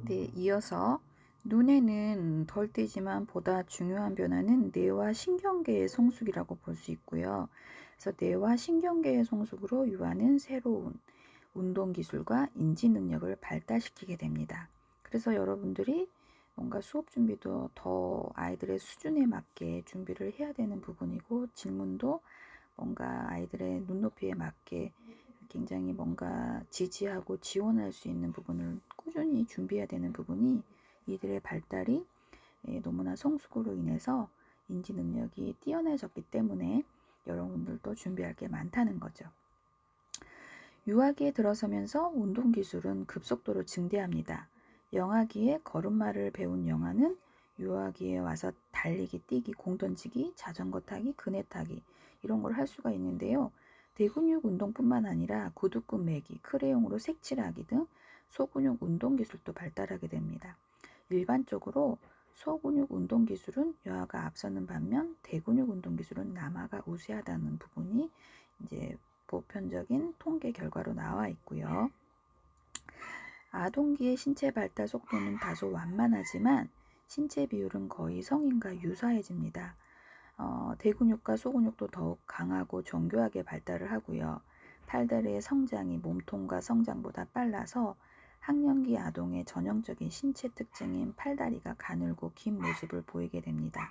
네, 이어서 눈에는 덜 띄지만 보다 중요한 변화는 뇌와 신경계의 성숙이라고 볼 수 있고요. 그래서 뇌와 신경계의 성숙으로 유아는 새로운 운동 기술과 인지 능력을 발달시키게 됩니다. 그래서 여러분들이 뭔가 수업 준비도 더 아이들의 수준에 맞게 준비를 해야 되는 부분이고, 질문도 뭔가 아이들의 눈높이에 맞게 굉장히 뭔가 지지하고 지원할 수 있는 부분을 꾸준히 준비해야 되는 부분이, 이들의 발달이 너무나 성숙으로 인해서 인지 능력이 뛰어나졌기 때문에 여러분들도 준비할 게 많다는 거죠. 유아기에 들어서면서 운동 기술은 급속도로 증대합니다. 영아기에 걸음마를 배운 영아는 유아기에 와서 달리기, 뛰기, 공 던지기, 자전거 타기, 그네 타기 이런 걸 할 수가 있는데요. 대근육 운동뿐만 아니라 구두끈 매기, 크레용으로 색칠하기 등 소근육 운동 기술도 발달하게 됩니다. 일반적으로 소근육 운동 기술은 여아가 앞서는 반면 대근육 운동 기술은 남아가 우세하다는 부분이 이제 보편적인 통계 결과로 나와 있고요. 아동기의 신체 발달 속도는 다소 완만하지만 신체 비율은 거의 성인과 유사해집니다. 대근육과 소근육도 더욱 강하고 정교하게 발달을 하고요. 팔다리의 성장이 몸통과 성장보다 빨라서 학령기 아동의 전형적인 신체 특징인 팔다리가 가늘고 긴 모습을 보이게 됩니다.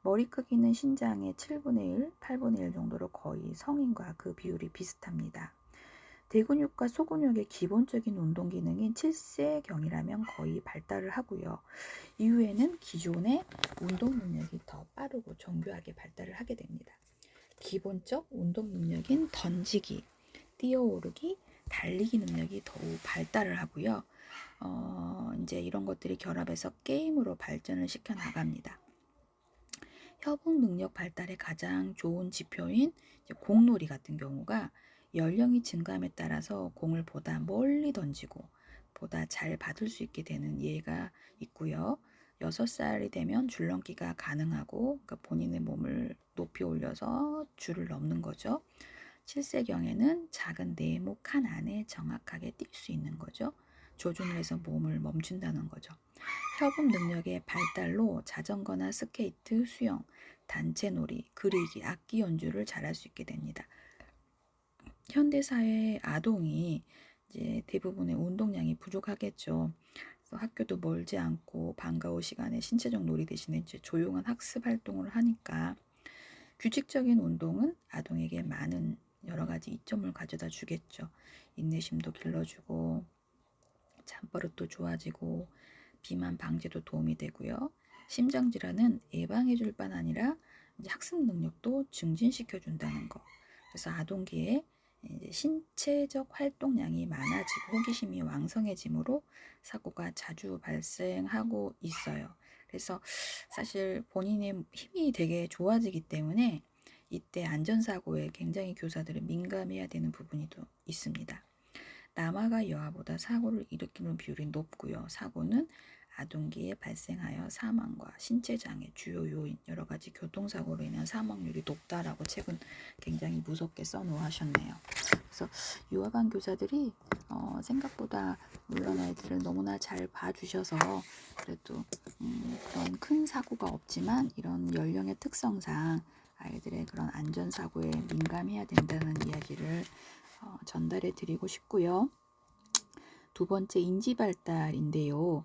머리 크기는 신장의 7분의 1, 8분의 1 정도로 거의 성인과 그 비율이 비슷합니다. 대근육과 소근육의 기본적인 운동 기능인 7세경이라면 거의 발달을 하고요. 이후에는 기존의 운동 능력이 더 빠르고 정교하게 발달을 하게 됩니다. 기본적 운동 능력인 던지기, 뛰어오르기, 달리기 능력이 더욱 발달을 하고요. 이제 이런 것들이 결합해서 게임으로 발전을 시켜 나갑니다. 협응 능력 발달의 가장 좋은 지표인 공놀이 같은 경우가 연령이 증가함에 따라서 공을 보다 멀리 던지고 보다 잘 받을 수 있게 되는 예가 있고요. 6살이 되면 줄넘기가 가능하고, 그러니까 본인의 몸을 높이 올려서 줄을 넘는 거죠. 7세경에는 작은 네모 칸 안에 정확하게 뛸 수 있는 거죠. 조준을 해서 몸을 멈춘다는 거죠. 협업 능력의 발달로 자전거나 스케이트, 수영, 단체놀이, 그리기, 악기 연주를 잘할 수 있게 됩니다. 현대사회 아동이 이제 대부분의 운동량이 부족하겠죠. 그래서 학교도 멀지 않고 방과 후 시간에 신체적 놀이 대신에 이제 조용한 학습 활동을 하니까 규칙적인 운동은 아동에게 많은 여러 가지 이점을 가져다 주겠죠. 인내심도 길러주고 잠버릇도 좋아지고 비만 방지도 도움이 되고요. 심장 질환은 예방해 줄 뿐 아니라 이제 학습 능력도 증진시켜 준다는 거. 그래서 아동기에 이제 신체적 활동량이 많아지고 호기심이 왕성해지므로 사고가 자주 발생하고 있어요. 그래서 사실 본인의 힘이 되게 좋아지기 때문에 이때 안전사고에 굉장히 교사들은 민감해야 되는 부분이 또 있습니다. 남아가 여아보다 사고를 일으키는 비율이 높고요. 사고는 아동기에 발생하여 사망과 신체장애 주요 요인, 여러 가지 교통사고로 인한 사망률이 높다라고 책은 굉장히 무섭게 써놓으셨네요. 그래서 유아반 교사들이 생각보다 물론 아이들을 너무나 잘 봐주셔서 그래도 그런 큰 사고가 없지만 이런 연령의 특성상 아이들의 그런 안전사고에 민감해야 된다는 이야기를 전달해 드리고 싶고요. 두 번째, 인지발달인데요.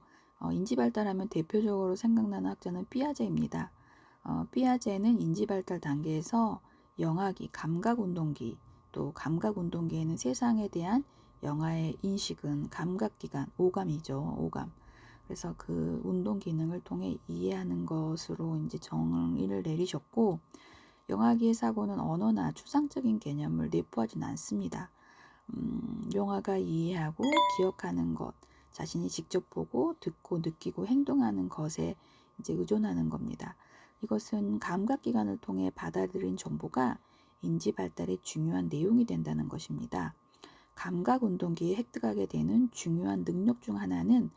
인지발달하면 대표적으로 생각나는 학자는 삐아제입니다. 삐아제는 인지발달 단계에서 영아기, 감각운동기, 또 감각운동기에는 세상에 대한 영아의 인식은 감각기관, 오감이죠. 오감. 그래서 그 운동 기능을 통해 이해하는 것으로 이제 정의를 내리셨고, 영아기의 사고는 언어나 추상적인 개념을 내포하지는 않습니다. 영아가 이해하고 기억하는 것, 자신이 직접 보고 듣고 느끼고 행동하는 것에 이제 의존하는 겁니다. 이것은 감각기관을 통해 받아들인 정보가 인지 발달의 중요한 내용이 된다는 것입니다. 감각운동기에 획득하게 되는 중요한 능력 중 하나는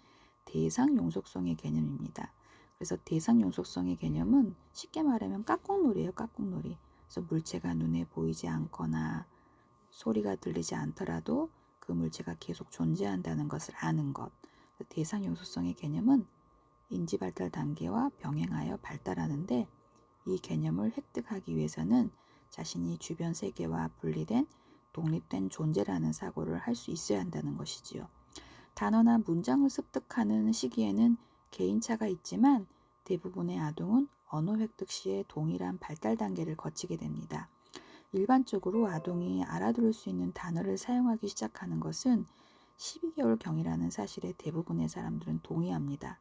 대상 용속성의 개념입니다. 그래서 대상 용속성의 개념은 쉽게 말하면 깍꿍놀이에요. 깍꿍놀이. 그래서 물체가 눈에 보이지 않거나 소리가 들리지 않더라도 그 물체가 계속 존재한다는 것을 아는 것. 대상 요소성의 개념은 인지 발달 단계와 병행하여 발달하는데, 이 개념을 획득하기 위해서는 자신이 주변 세계와 분리된 독립된 존재라는 사고를 할 수 있어야 한다는 것이지요. 단어나 문장을 습득하는 시기에는 개인차가 있지만 대부분의 아동은 언어 획득 시에 동일한 발달 단계를 거치게 됩니다. 일반적으로 아동이 알아들을 수 있는 단어를 사용하기 시작하는 것은 12개월경이라는 사실에 대부분의 사람들은 동의합니다.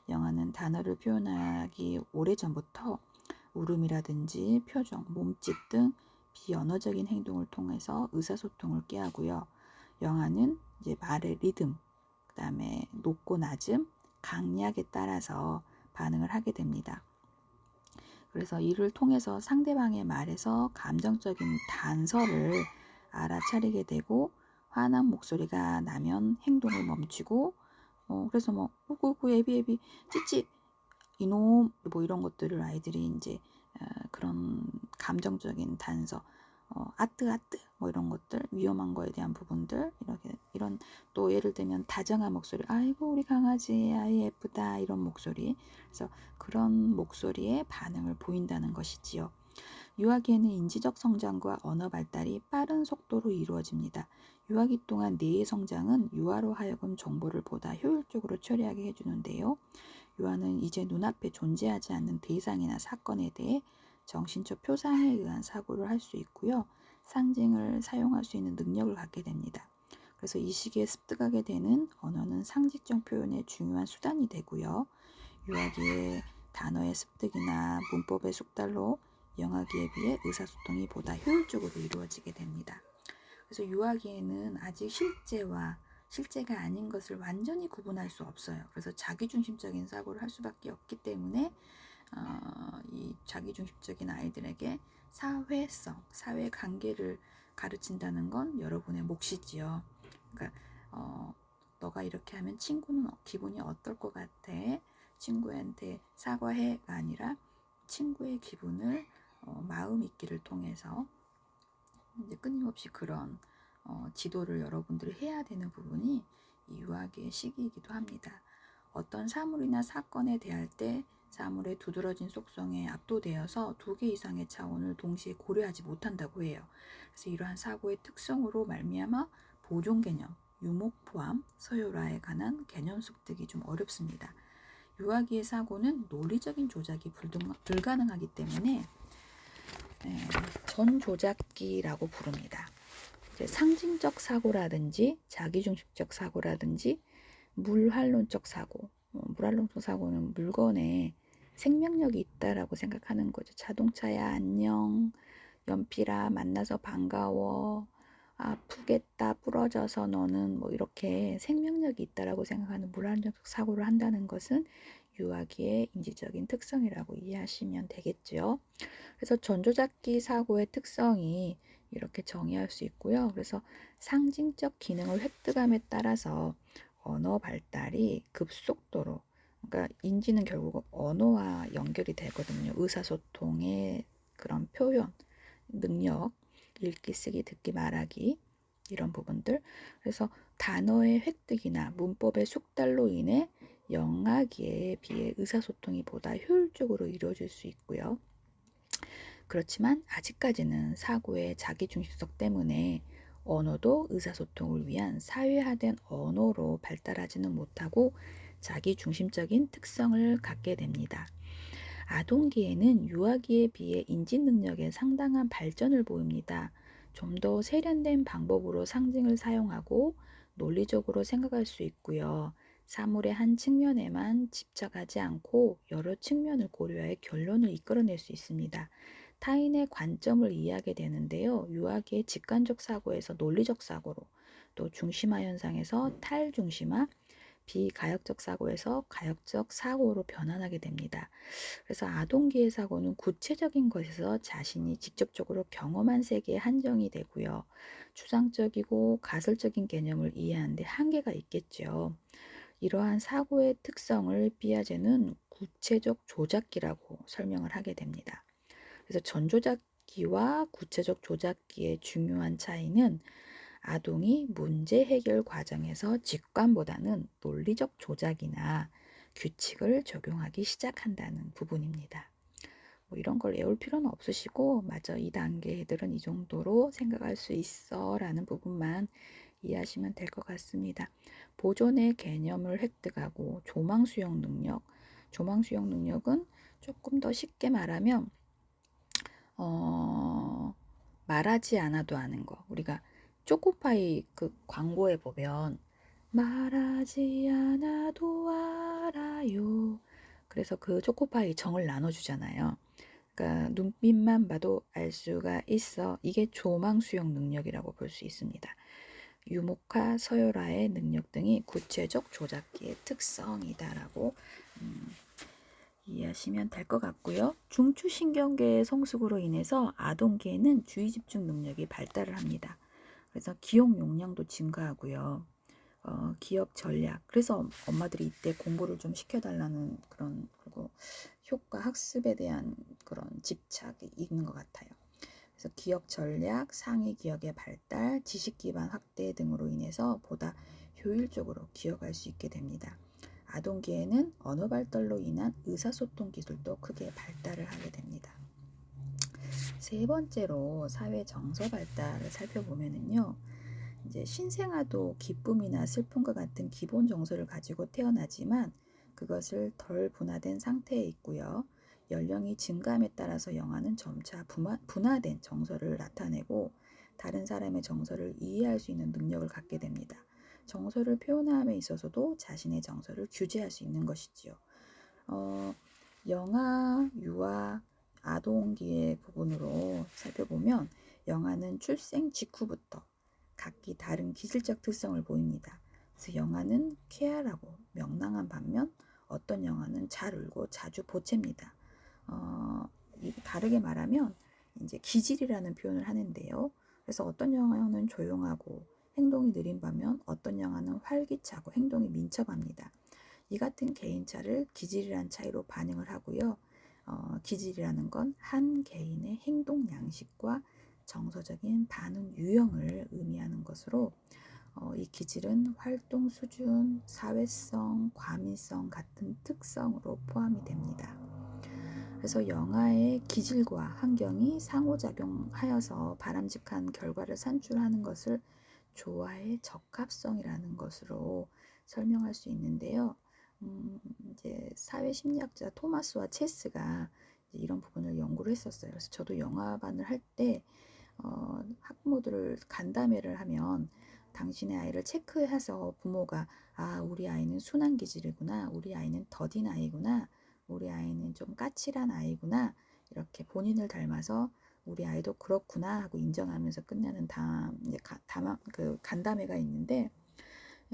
영아는 단어를 표현하기 오래전부터 울음이라든지 표정, 몸짓 등 비언어적인 행동을 통해서 의사소통을 꾀하고요. 영아는 이제 말의 리듬, 그 다음에 높고 낮음, 강약에 따라서 반응을 하게 됩니다. 그래서 이를 통해서 상대방의 말에서 감정적인 단서를 알아차리게 되고, 화난 목소리가 나면 행동을 멈추고, 그래서 뭐 예비 찌찌 이놈 뭐 이런 것들을 아이들이 이제 그런 감정적인 단서, 아뜨 뭐 이런 것들, 위험한 거에 대한 부분들, 이런 또 예를 들면 다정한 목소리, 아이고 우리 강아지 아이 예쁘다, 이런 목소리. 그래서 그런 목소리에 반응을 보인다는 것이지요. 유아기에는 인지적 성장과 언어 발달이 빠른 속도로 이루어집니다. 유아기 동안 뇌의 성장은 유아로 하여금 정보를 보다 효율적으로 처리하게 해주는데요. 유아는 이제 눈앞에 존재하지 않는 대상이나 사건에 대해 정신적 표상에 의한 사고를 할 수 있고요. 상징을 사용할 수 있는 능력을 갖게 됩니다. 그래서 이 시기에 습득하게 되는 언어는 상징적 표현의 중요한 수단이 되고요. 유아기의 단어의 습득이나 문법의 숙달로 영아기에 비해 의사소통이 보다 효율적으로 이루어지게 됩니다. 그래서 유아기에는 아직 실제가 아닌 것을 완전히 구분할 수 없어요. 그래서 자기중심적인 사고를 할 수밖에 없기 때문에 이 자기중심적인 아이들에게 사회성, 사회관계를 가르친다는 건 여러분의 몫이지요. 그러니까 너가 이렇게 하면 친구는 기분이 어떨 것 같아? 친구한테 사과해가 아니라 친구의 기분을 마음 읽기를 통해서 이제 끊임없이 그런 지도를 여러분들이 해야 되는 부분이 이 유아기의 시기이기도 합니다. 어떤 사물이나 사건에 대할 때 사물의 두드러진 속성에 압도되어서 2개 이상의 차원을 동시에 고려하지 못한다고 해요. 그래서 이러한 사고의 특성으로 말미암아 보존 개념, 유목 포함, 서열화에 관한 개념 습득이 좀 어렵습니다. 유아기의 사고는 논리적인 조작이 불가능하기 때문에 전조작기라고 부릅니다. 상징적 사고라든지 자기중심적 사고라든지 물활론적 사고, 물활론적 사고는 물건에 생명력이 있다라고 생각하는 거죠. 자동차야 안녕, 연필아 만나서 반가워, 아프겠다 부러져서 너는, 뭐 이렇게 생명력이 있다라고 생각하는 물활론적 사고를 한다는 것은 유아기의 인지적인 특성이라고 이해하시면 되겠죠. 그래서 전조작기 사고의 특성이 이렇게 정의할 수 있고요. 그래서 상징적 기능을 획득함에 따라서 언어 발달이 급속도로, 그러니까 인지는 결국 언어와 연결이 되거든요. 의사소통의 그런 표현, 능력, 읽기, 쓰기, 듣기, 말하기, 이런 부분들. 그래서 단어의 획득이나 문법의 숙달로 인해 영아기에 비해 의사소통이 보다 효율적으로 이루어질 수 있고요. 그렇지만 아직까지는 사고의 자기중심성 때문에 언어도 의사소통을 위한 사회화된 언어로 발달하지는 못하고 자기중심적인 특성을 갖게 됩니다. 아동기에는 유아기에 비해 인지능력에 상당한 발전을 보입니다. 좀 더 세련된 방법으로 상징을 사용하고 논리적으로 생각할 수 있고요. 사물의 한 측면에만 집착하지 않고 여러 측면을 고려해 결론을 이끌어낼 수 있습니다. 타인의 관점을 이해하게 되는데요. 유아기의 직관적 사고에서 논리적 사고로, 또 중심화 현상에서 탈중심화, 비가역적 사고에서 가역적 사고로 변환하게 됩니다. 그래서 아동기의 사고는 구체적인 것에서 자신이 직접적으로 경험한 세계에 한정이 되고요. 추상적이고 가설적인 개념을 이해하는데 한계가 있겠죠. 이러한 사고의 특성을 피아제는 구체적 조작기라고 설명을 하게 됩니다. 그래서 전조작기와 구체적 조작기의 중요한 차이는 아동이 문제 해결 과정에서 직관보다는 논리적 조작이나 규칙을 적용하기 시작한다는 부분입니다. 뭐 이런 걸 외울 필요는 없으시고, 맞아, 이 단계 애들은 이 정도로 생각할 수 있어 라는 부분만 이해하시면 될 것 같습니다. 보존의 개념을 획득하고 조망 수용 능력. 조망 수용 능력은 조금 더 쉽게 말하면 말하지 않아도 아는 거. 우리가 초코파이 그 광고에 보면 말하지 않아도 알아요. 그래서 그 초코파이 정을 나눠주잖아요. 그러니까 눈빛만 봐도 알 수가 있어. 이게 조망 수용 능력이라고 볼 수 있습니다. 유목화, 서열화의 능력 등이 구체적 조작기의 특성이다라고 이해하시면 될 것 같고요. 중추신경계의 성숙으로 인해서 아동계에는 주의집중 능력이 발달을 합니다. 그래서 기억 용량도 증가하고요. 기억 전략. 그래서 엄마들이 이때 공부를 좀 시켜달라는 그런, 그리고 효과 학습에 대한 그런 집착이 있는 것 같아요. 그래서 기억 전략, 상위 기억의 발달, 지식 기반 확대 등으로 인해서 보다 효율적으로 기억할 수 있게 됩니다. 아동기에는 언어 발달로 인한 의사소통 기술도 크게 발달을 하게 됩니다. 세 번째로 사회 정서 발달을 살펴보면은요. 이제 신생아도 기쁨이나 슬픔과 같은 기본 정서를 가지고 태어나지만 그것을 덜 분화된 상태에 있고요. 연령이 증가함에 따라서 영아는 점차 분화된 정서를 나타내고 다른 사람의 정서를 이해할 수 있는 능력을 갖게 됩니다. 정서를 표현함에 있어서도 자신의 정서를 규제할 수 있는 것이지요. 영아, 유아, 아동기의 부분으로 살펴보면 영아는 출생 직후부터 각기 다른 기질적 특성을 보입니다. 그래서 영아는 쾌활하고 명랑한 반면 어떤 영아는 잘 울고 자주 보챕니다. 다르게 말하면 이제 기질이라는 표현을 하는데요. 그래서 어떤 영아는 조용하고 행동이 느린 반면 어떤 영아는 활기차고 행동이 민첩합니다. 이 같은 개인차를 기질이란 차이로 반영을 하고요. 기질이라는 건 한 개인의 행동 양식과 정서적인 반응 유형을 의미하는 것으로 이 기질은 활동 수준, 사회성, 과민성 같은 특성으로 포함이 됩니다. 그래서 영아의 기질과 환경이 상호작용하여서 바람직한 결과를 산출하는 것을 조화의 적합성이라는 것으로 설명할 수 있는데요. 이제 사회심리학자 토마스와 체스가 이런 부분을 연구를 했었어요. 그래서 저도 영화반을 할 때 학부모들을 간담회를 하면 당신의 아이를 체크해서 부모가 우리 아이는 순한 기질이구나, 우리 아이는 더딘 아이구나, 우리 아이는 좀 까칠한 아이구나, 이렇게 본인을 닮아서 우리 아이도 그렇구나 하고 인정하면서 끝내는 그 간담회가 있는데,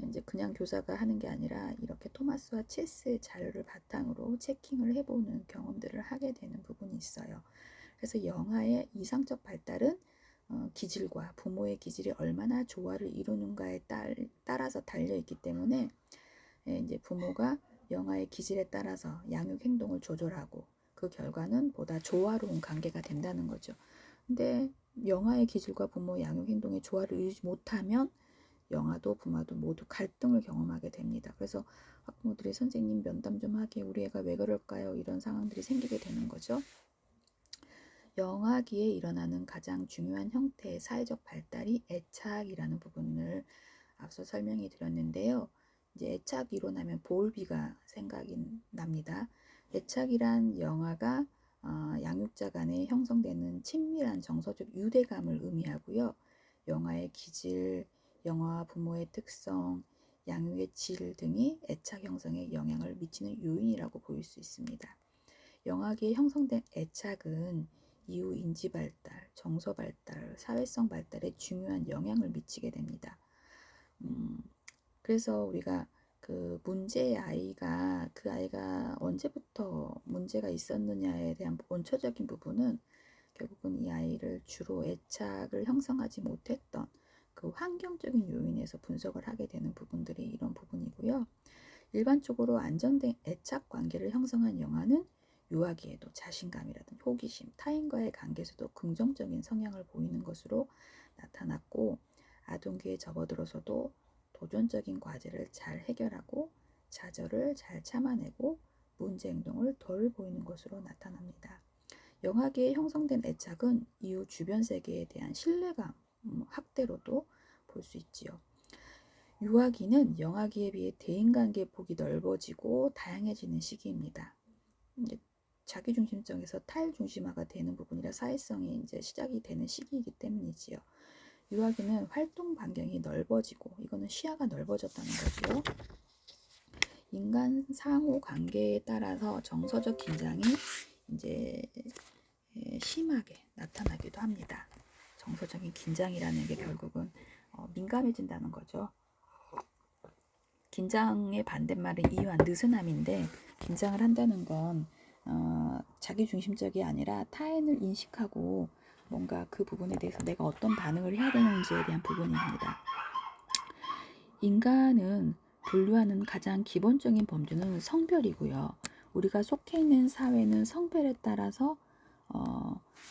이제 그냥 교사가 하는 게 아니라 이렇게 토마스와 체스의 자료를 바탕으로 체킹을 해보는 경험들을 하게 되는 부분이 있어요. 그래서 영아의 이상적 발달은 기질과 부모의 기질이 얼마나 조화를 이루는가에 따라서 달려있기 때문에 이제 부모가 영아의 기질에 따라서 양육 행동을 조절하고 그 결과는 보다 조화로운 관계가 된다는 거죠. 근데 영아의 기질과 부모 양육 행동의 조화를 이루지 못하면 영아도 부모도 모두 갈등을 경험하게 됩니다. 그래서 학부모들이 선생님 면담 좀 하게, 우리 애가 왜 그럴까요? 이런 상황들이 생기게 되는 거죠. 영아기에 일어나는 가장 중요한 형태의 사회적 발달이 애착이라는 부분을 앞서 설명해 드렸는데요. 이제 애착이 일어나면 보울비가 생각이 납니다. 애착이란 영아가 양육자 간에 형성되는 친밀한 정서적 유대감을 의미하고요. 영아의 기질, 영아와 부모의 특성, 양육의 질 등이 애착 형성에 영향을 미치는 요인이라고 보일 수 있습니다. 영아기에 형성된 애착은 이후 인지 발달, 정서 발달, 사회성 발달에 중요한 영향을 미치게 됩니다. 그래서 우리가 그 문제의 아이가 그 아이가 언제부터 문제가 있었느냐에 대한 원초적인 부분은 결국은 이 아이를 주로 애착을 형성하지 못했던 그 환경적인 요인에서 분석을 하게 되는 부분들이 이런 부분이고요. 일반적으로 안정된 애착 관계를 형성한 영아는 유아기에도 자신감이라든지 호기심, 타인과의 관계에서도 긍정적인 성향을 보이는 것으로 나타났고, 아동기에 접어들어서도 도전적인 과제를 잘 해결하고 좌절을 잘 참아내고 문제 행동을 덜 보이는 것으로 나타납니다. 영아기에 형성된 애착은 이후 주변 세계에 대한 신뢰감 확대로도 볼 수 있지요. 유아기는 영아기에 비해 대인관계 폭이 넓어지고 다양해지는 시기입니다. 이제 자기중심적에서 타일중심화가 되는 부분이라 사회성이 이제 시작이 되는 시기이기 때문이지요. 유아기는 활동 반경이 넓어지고 이거는 시야가 넓어졌다는 거죠. 인간 상호 관계에 따라서 정서적 긴장이 이제 심하게 나타나기도 합니다. 정서적인 긴장이라는 게 결국은 민감해진다는 거죠. 긴장의 반대말은 이완, 느슨함인데 긴장을 한다는 건 자기중심적이 아니라 타인을 인식하고 뭔가 그 부분에 대해서 내가 어떤 반응을 해야 되는지에 대한 부분입니다. 인간은 분류하는 가장 기본적인 범주는 성별이고요. 우리가 속해 있는 사회는 성별에 따라서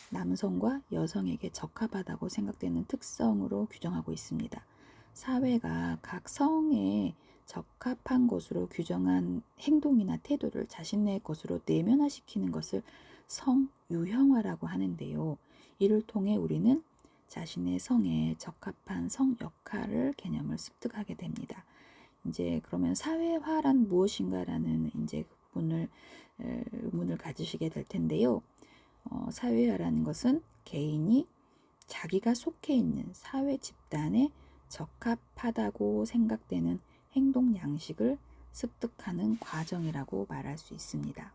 남성과 여성에게 적합하다고 생각되는 특성으로 규정하고 있습니다. 사회가 각 성에 적합한 것으로 규정한 행동이나 태도를 자신의 것으로 내면화시키는 것을 성유형화라고 하는데요. 이를 통해 우리는 자신의 성에 적합한 성 역할을 개념을 습득하게 됩니다. 이제 그러면 사회화란 무엇인가라는 이제 부분을 의문을 가지시게 될 텐데요. 사회화라는 것은 개인이 자기가 속해 있는 사회 집단에 적합하다고 생각되는 행동 양식을 습득하는 과정이라고 말할 수 있습니다.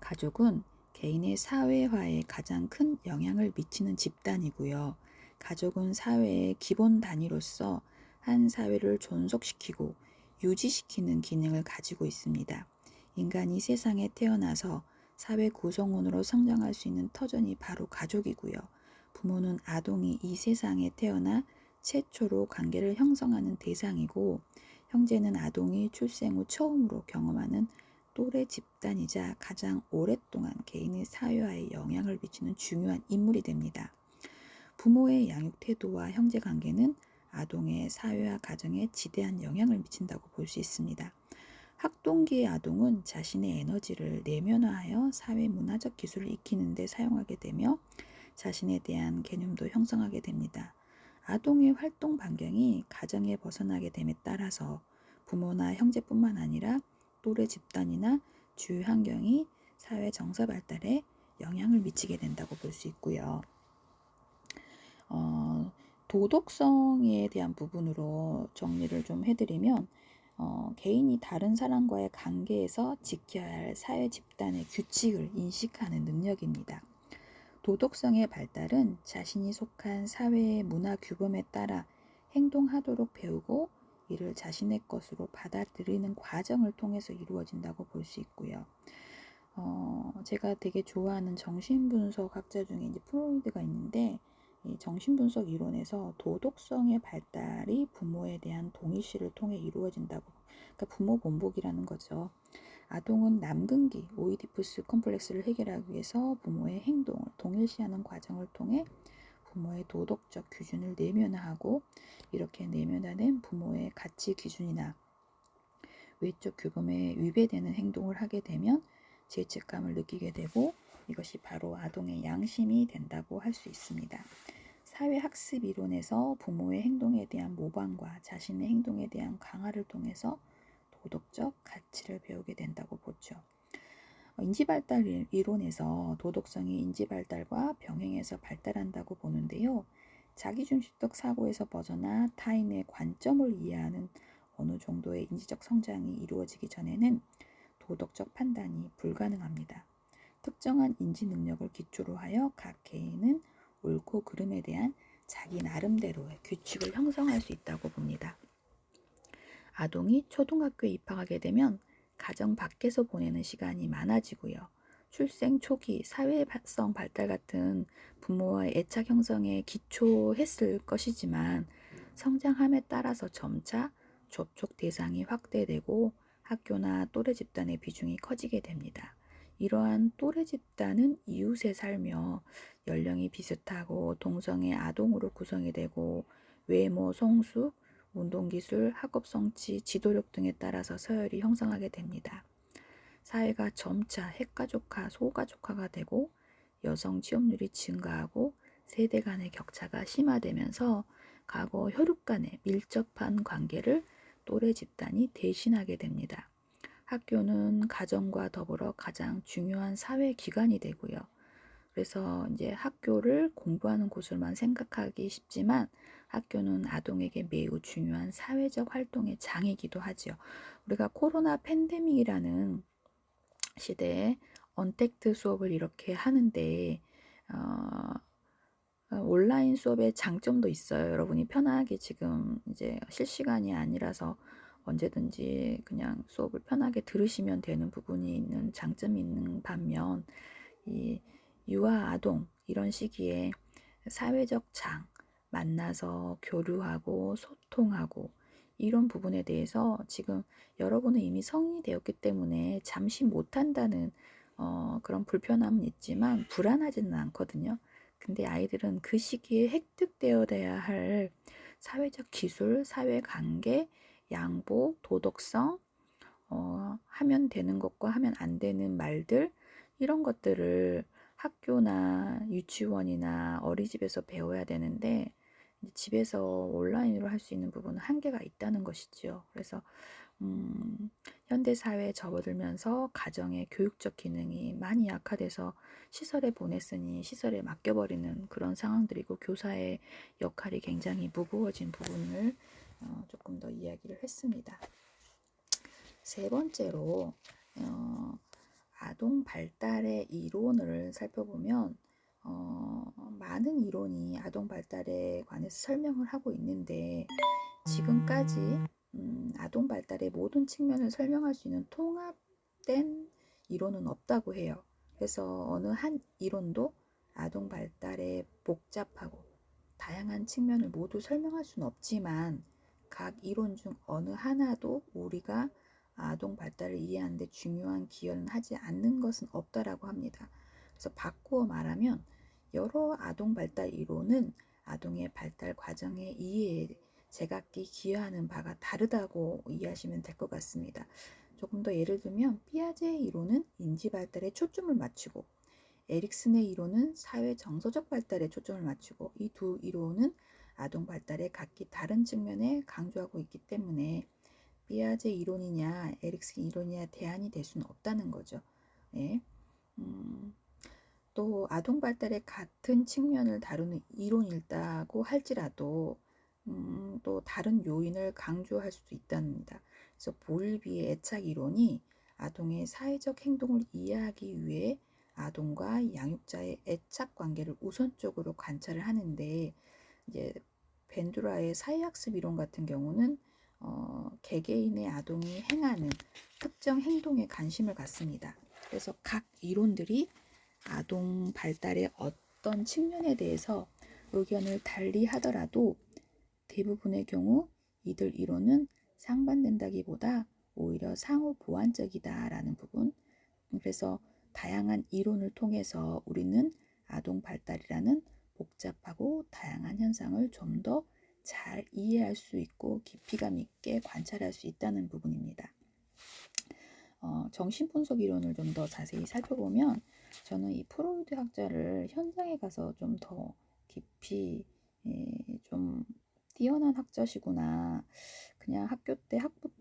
가족은 개인의 사회화에 가장 큰 영향을 미치는 집단이고요. 가족은 사회의 기본 단위로서 한 사회를 존속시키고 유지시키는 기능을 가지고 있습니다. 인간이 세상에 태어나서 사회 구성원으로 성장할 수 있는 터전이 바로 가족이고요. 부모는 아동이 이 세상에 태어나 최초로 관계를 형성하는 대상이고, 형제는 아동이 출생 후 처음으로 경험하는 또래 집단이자 가장 오랫동안 개인의 사회화에 영향을 미치는 중요한 인물이 됩니다. 부모의 양육 태도와 형제 관계는 아동의 사회화 과정에 지대한 영향을 미친다고 볼 수 있습니다. 학동기의 아동은 자신의 에너지를 내면화하여 사회 문화적 기술을 익히는 데 사용하게 되며 자신에 대한 개념도 형성하게 됩니다. 아동의 활동 반경이 가정에 벗어나게 됨에 따라서 부모나 형제뿐만 아니라 또래 집단이나 주위 환경이 사회 정서 발달에 영향을 미치게 된다고 볼 수 있고요. 도덕성에 대한 부분으로 정리를 좀 해드리면 개인이 다른 사람과의 관계에서 지켜야 할 사회 집단의 규칙을 인식하는 능력입니다. 도덕성의 발달은 자신이 속한 사회의 문화 규범에 따라 행동하도록 배우고 이를 자신의 것으로 받아들이는 과정을 통해서 이루어진다고 볼 수 있고요. 제가 되게 좋아하는 정신분석 학자 중에 이제 프로이드가 있는데, 이 정신분석 이론에서 도덕성의 발달이 부모에 대한 동일시를 통해 이루어진다고, 그러니까 부모 본복이라는 거죠. 아동은 남근기, 오이디푸스 컴플렉스를 해결하기 위해서 부모의 행동을 동일시하는 과정을 통해 부모의 도덕적 기준을 내면화하고, 이렇게 내면화된 부모의 가치 기준이나 외적 규범에 위배되는 행동을 하게 되면 죄책감을 느끼게 되고, 이것이 바로 아동의 양심이 된다고 할 수 있습니다. 사회학습 이론에서 부모의 행동에 대한 모방과 자신의 행동에 대한 강화를 통해서 도덕적 가치를 배우게 된다고 보죠. 인지발달 이론에서 도덕성이 인지발달과 병행해서 발달한다고 보는데요. 자기중심적 사고에서 벗어나 타인의 관점을 이해하는 어느 정도의 인지적 성장이 이루어지기 전에는 도덕적 판단이 불가능합니다. 특정한 인지 능력을 기초로 하여 각 개인은 옳고 그름에 대한 자기 나름대로의 규칙을 형성할 수 있다고 봅니다. 아동이 초등학교에 입학하게 되면 가정 밖에서 보내는 시간이 많아지고요. 출생 초기 사회성 발달 같은 부모와의 애착 형성에 기초했을 것이지만 성장함에 따라서 점차 접촉 대상이 확대되고 학교나 또래 집단의 비중이 커지게 됩니다. 이러한 또래 집단은 이웃에 살며 연령이 비슷하고 동성애 아동으로 구성이 되고 외모, 성숙, 운동기술, 학업성취, 지도력 등에 따라서 서열이 형성하게 됩니다. 사회가 점차 핵가족화, 소가족화가 되고 여성 취업률이 증가하고 세대 간의 격차가 심화되면서 과거 혈육 간의 밀접한 관계를 또래 집단이 대신하게 됩니다. 학교는 가정과 더불어 가장 중요한 사회 기관이 되고요. 그래서 이제 학교를 공부하는 곳으로만 생각하기 쉽지만 학교는 아동에게 매우 중요한 사회적 활동의 장이기도 하지요. 우리가 코로나 팬데믹이라는 시대에 언택트 수업을 이렇게 하는데 온라인 수업의 장점도 있어요. 여러분이 편하게 지금 이제 실시간이 아니라서 언제든지 그냥 수업을 편하게 들으시면 되는 부분이 있는 장점이 있는 반면 이 유아 아동 이런 시기에 사회적 장, 만나서 교류하고 소통하고 이런 부분에 대해서 지금 여러분은 이미 성인이 되었기 때문에 잠시 못한다는 그런 불편함은 있지만 불안하지는 않거든요. 근데 아이들은 그 시기에 획득되어야 할 사회적 기술, 사회관계, 양보, 도덕성, 하면 되는 것과 하면 안 되는 말들 이런 것들을 학교나 유치원이나 어린이집에서 배워야 되는데 집에서 온라인으로 할 수 있는 부분은 한계가 있다는 것이지요. 그래서 현대 사회에 접어들면서 가정의 교육적 기능이 많이 약화돼서 시설에 보냈으니 시설에 맡겨버리는 그런 상황들이고 교사의 역할이 굉장히 무거워진 부분을 조금 더 이야기를 했습니다. 세 번째로 아동 발달의 이론을 살펴보면 많은 이론이 아동 발달에 관해서 설명을 하고 있는데 지금까지 아동 발달의 모든 측면을 설명할 수 있는 통합된 이론은 없다고 해요. 그래서 어느 한 이론도 아동 발달의 복잡하고 다양한 측면을 모두 설명할 수는 없지만 각 이론 중 어느 하나도 우리가 아동 발달을 이해하는 데 중요한 기여는 하지 않는 것은 없다라고 합니다. 그래서 바꾸어 말하면 여러 아동 발달 이론은 아동의 발달 과정의 이해에 제각기 기여하는 바가 다르다고 이해하시면 될 것 같습니다. 조금 더 예를 들면 피아제의 이론은 인지 발달에 초점을 맞추고 에릭슨의 이론은 사회 정서적 발달에 초점을 맞추고 이 두 이론은 아동 발달의 각기 다른 측면에 강조하고 있기 때문에 피아제 이론이냐 에릭슨 이론이냐 대안이 될 수는 없다는 거죠. 네. 또 아동 발달의 같은 측면을 다루는 이론이 있다고 할지라도 또 다른 요인을 강조할 수도 있답니다. 그래서 볼비의 애착 이론이 아동의 사회적 행동을 이해하기 위해 아동과 양육자의 애착 관계를 우선적으로 관찰을 하는데 이제 벤두라의 사회학습 이론 같은 경우는 개개인의 아동이 행하는 특정 행동에 관심을 갖습니다. 그래서 각 이론들이 아동 발달의 어떤 측면에 대해서 의견을 달리 하더라도 대부분의 경우 이들 이론은 상반된다기보다 오히려 상호 보완적이다라는 부분. 그래서 다양한 이론을 통해서 우리는 아동 발달이라는 복잡하고 다양한 현상을 좀 더 잘 이해할 수 있고 깊이감 있게 관찰할 수 있다는 부분입니다. 정신분석 이론을 좀 더 자세히 살펴보면 저는 이 프로이드 학자를 현장에 가서 좀 더 깊이 좀 뛰어난 학자시구나. 그냥 학부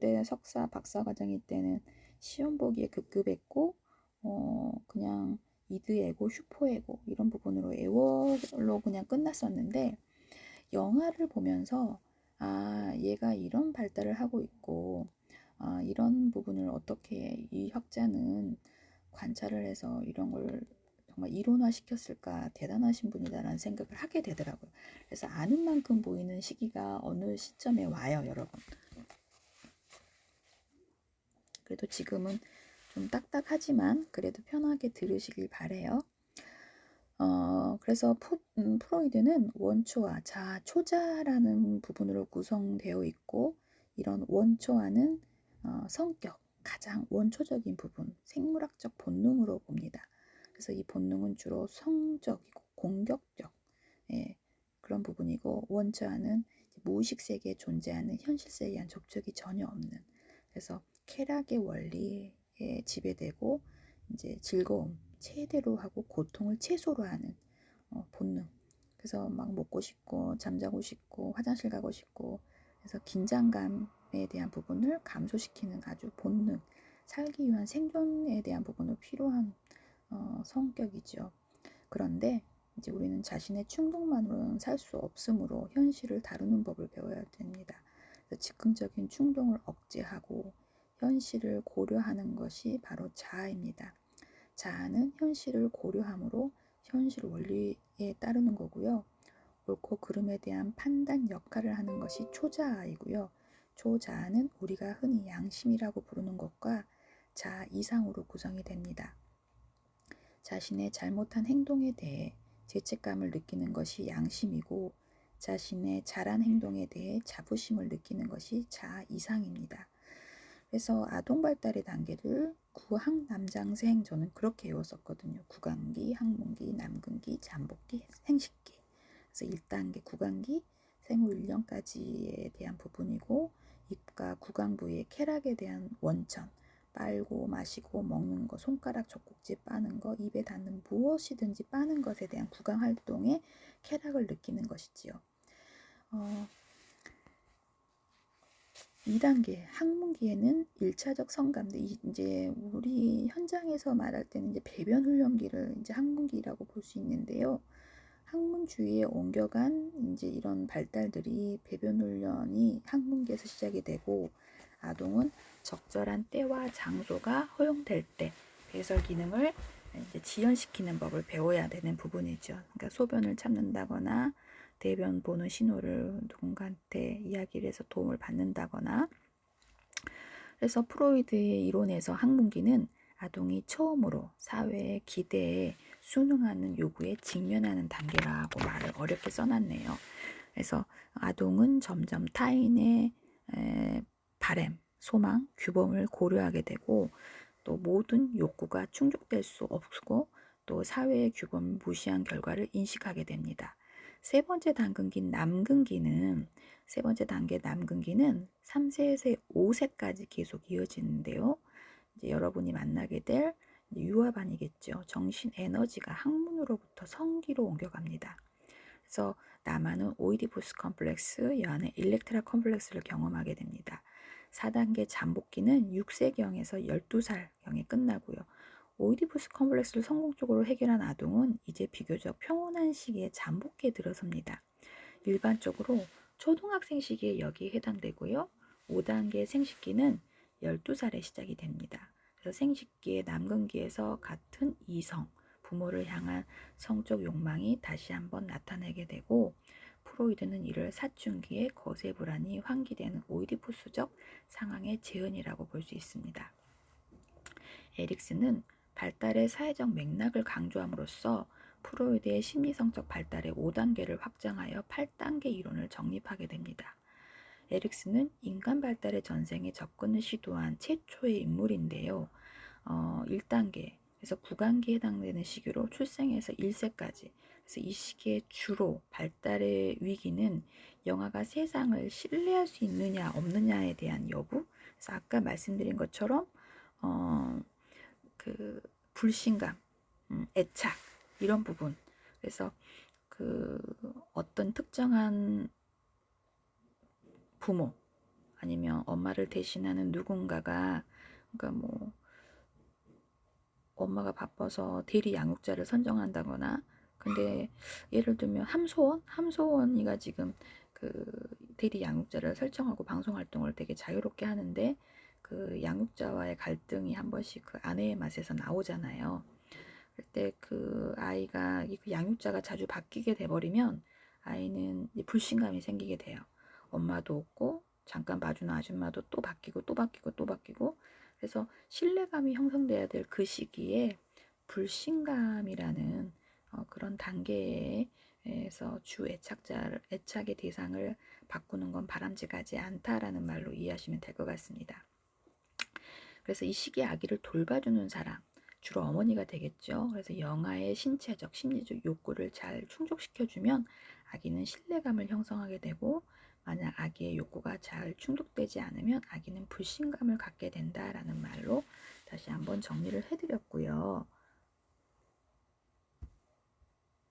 때 석사, 박사 과정일 때는 시험 보기에 급급했고 그냥 이드에고, 슈퍼에고 이런 부분으로 애월로 그냥 끝났었는데 영화를 보면서 얘가 이런 발달을 하고 있고 이런 부분을 어떻게 이 학자는 관찰을 해서 이런 걸 정말 이론화시켰을까 대단하신 분이다라는 생각을 하게 되더라고요. 그래서 아는 만큼 보이는 시기가 어느 시점에 와요, 여러분. 그래도 지금은 좀 딱딱하지만 그래도 편하게 들으시길 바래요. 그래서 프로이드는 원초와 자아, 초자라는 부분으로 구성되어 있고 이런 원초와는 성격, 가장 원초적인 부분, 생물학적 본능으로 봅니다. 그래서 이 본능은 주로 성적이고 공격적 그런 부분이고 원초와는 무의식 세계에 존재하는 현실 세계와는 접촉이 전혀 없는, 그래서 쾌락의 원리에 지배되고 이제 즐거움 최대로 하고 고통을 최소로 하는 본능. 그래서 막 먹고 싶고 잠자고 싶고 화장실 가고 싶고, 그래서 긴장감에 대한 부분을 감소시키는 아주 본능, 살기 위한 생존에 대한 부분을 필요한 성격이죠. 그런데 이제 우리는 자신의 충동만으로는 살 수 없으므로 현실을 다루는 법을 배워야 됩니다. 그래서 즉흥적인 충동을 억제하고 현실을 고려하는 것이 바로 자아입니다. 자아는 현실을 고려함으로 현실 원리에 따르는 거고요. 옳고 그름에 대한 판단 역할을 하는 것이 초자아이고요. 초자아는 우리가 흔히 양심이라고 부르는 것과 자아 이상으로 구성이 됩니다. 자신의 잘못한 행동에 대해 죄책감을 느끼는 것이 양심이고, 자신의 잘한 행동에 대해 자부심을 느끼는 것이 자아 이상입니다. 그래서 아동 발달의 단계를 구학남장생, 저는 그렇게 외웠었거든요. 구강기, 학문기, 남근기, 잠복기, 생식기. 그래서 1단계 구강기, 생후 1년까지에 대한 부분이고, 입과 구강 부위의 쾌락에 대한 원천, 빨고 마시고 먹는 거, 손가락 젖꼭지 빠는 거, 입에 닿는 무엇이든지 빠는 것에 대한 구강 활동에 쾌락을 느끼는 것이지요. 2단계 학문기에는 1차적 성감대, 이제 우리 현장에서 말할 때는 이제 배변 훈련기를 이제 학문기라고 볼 수 있는데요. 학문 주위에 옮겨간 이제 이런 발달들이 배변 훈련이 학문기에서 시작이 되고, 아동은 적절한 때와 장소가 허용될 때 배설 기능을 이제 지연시키는 법을 배워야 되는 부분이죠. 그러니까 소변을 참는다거나 대변 보는 신호를 누군가한테 이야기를 해서 도움을 받는다거나. 그래서 프로이드의 이론에서 학문기는 아동이 처음으로 사회의 기대에 순응하는 요구에 직면하는 단계라고 말을 어렵게 써놨네요. 그래서 아동은 점점 타인의 바램, 소망, 규범을 고려하게 되고, 또 모든 욕구가 충족될 수 없고, 또 사회의 규범을 무시한 결과를 인식하게 됩니다. 세 번째 단계 남근기는 3세에서 5세까지 계속 이어지는데요. 이제 여러분이 만나게 될 유아반이겠죠. 정신 에너지가 학문으로부터 성기로 옮겨갑니다. 그래서 남아는 오이디푸스 컴플렉스, 여아는 일렉트라 컴플렉스를 경험하게 됩니다. 4단계 잠복기는 6세경에서 12살경에 끝나고요. 오이디푸스 컴플렉스를 성공적으로 해결한 아동은 이제 비교적 평온한 시기에 잠복기에 들어섭니다. 일반적으로 초등학생 시기에 여기에 해당되고요. 5단계 생식기는 12살에 시작이 됩니다. 그래서 생식기의 남근기에서 같은 이성, 부모를 향한 성적 욕망이 다시 한번 나타나게 되고, 프로이드는 이를 사춘기의 거세 불안이 환기되는 오이디푸스적 상황의 재현이라고 볼 수 있습니다. 에릭슨은 발달의 사회적 맥락을 강조함으로써 프로이드의 심리성적 발달의 5단계를 확장하여 8단계 이론을 정립하게 됩니다. 에릭슨은 인간 발달의 전생에 접근을 시도한 최초의 인물인데요. 1단계, 그래서 구강기에 해당되는 시기로 출생에서 1세까지, 그래서 이 시기에 주로 발달의 위기는 영아가 세상을 신뢰할 수 있느냐 없느냐에 대한 여부, 그래서 아까 말씀드린 것처럼 그 불신감, 애착, 이런 부분. 그래서 그 어떤 특정한 부모 아니면 엄마를 대신하는 누군가가, 그러니까 뭐 엄마가 바빠서 대리 양육자를 선정한다거나, 근데 예를 들면 함소원이가 지금 그 대리 양육자를 설정하고 방송 활동을 되게 자유롭게 하는데, 그 양육자와의 갈등이 한 번씩 그 아내의 맛에서 나오잖아요. 그때 그 아이가 그 양육자가 자주 바뀌게 돼버리면 아이는 불신감이 생기게 돼요. 엄마도 없고 잠깐 봐주는 아줌마도 또 바뀌고 또 바뀌고 또 바뀌고. 그래서 신뢰감이 형성돼야 될 그 시기에 불신감이라는 그런 단계에서 주 애착의 대상을 바꾸는 건 바람직하지 않다라는 말로 이해하시면 될 것 같습니다. 그래서 이 시기에 아기를 돌봐주는 사람, 주로 어머니가 되겠죠. 그래서 영아의 신체적, 심리적 욕구를 잘 충족시켜주면 아기는 신뢰감을 형성하게 되고, 만약 아기의 욕구가 잘 충족되지 않으면 아기는 불신감을 갖게 된다라는 말로 다시 한번 정리를 해드렸고요.